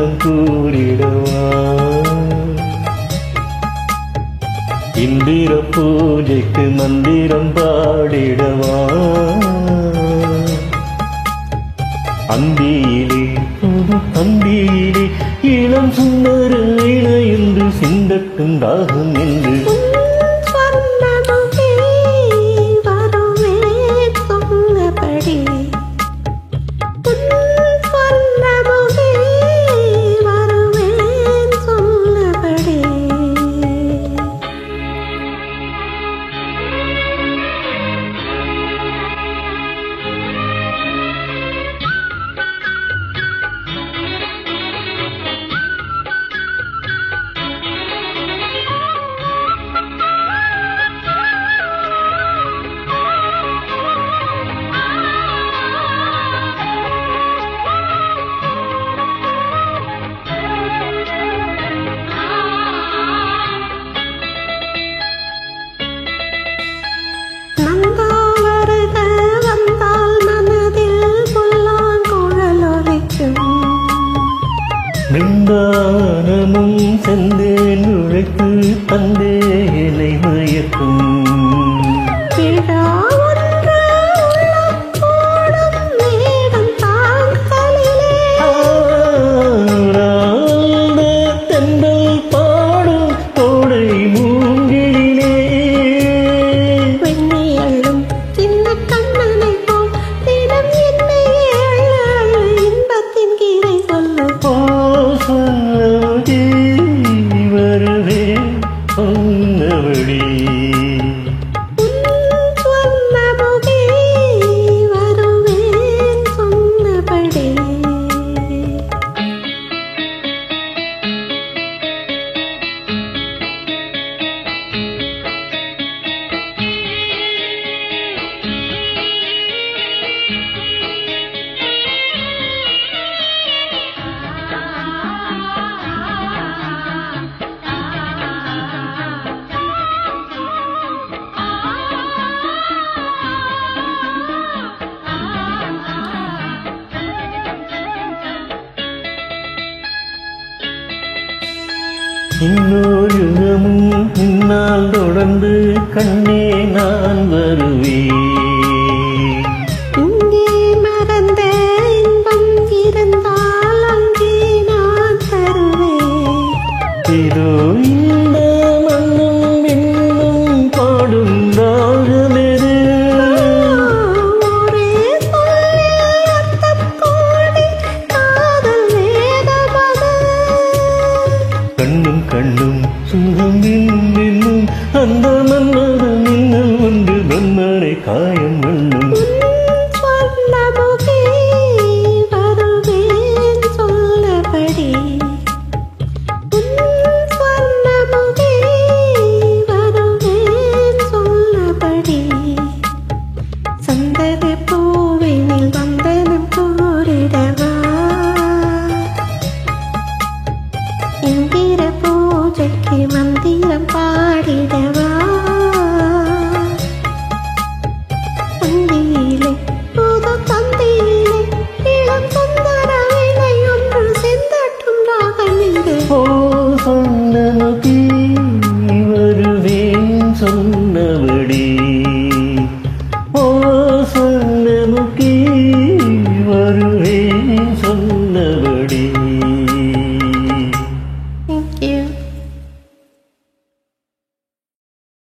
மங்களம் கூறிடவா இந்திர பூஜைக்கு மந்திரம் பாடிடவா அந்தியிலே புது அந்தியிலே இளம் சுந்தர இணைந்து சிந்தட்டும் தாகம் என்று பிருந்தானமும் செந்தேன் உழைத்து தந்தேனை மயக்கும் தென்றல் பாடும் தோடை மூங்கிலே வெண்ணியள்ளும் சின்ன கண்ணனை போல் தினம் என்னை இன்பத்தின் கீரை சொல்லும் வருவே சொன்னபடி சொன்னபடி வருவேன் சொன்னபடி இன்னொரு யுகமும் பின்னால் தொடர்ந்து கண்ணே நான் வருவேன் இங்கே மறந்த இன்பம் இருந்தால் அங்கே நான் தருவேன் இதோ இந்த மண்ணும் இன்னும் பாடும் ராகமெது ஒரே சொல்லில் அர்த்தம் கோடி காதல் வேதமது கண்ணும் கண்ணும் சுகம் இன்னும் அந்த மன்னரும் இன்னும் ஒன்று பிரம்மனை காயம் மண்ணும்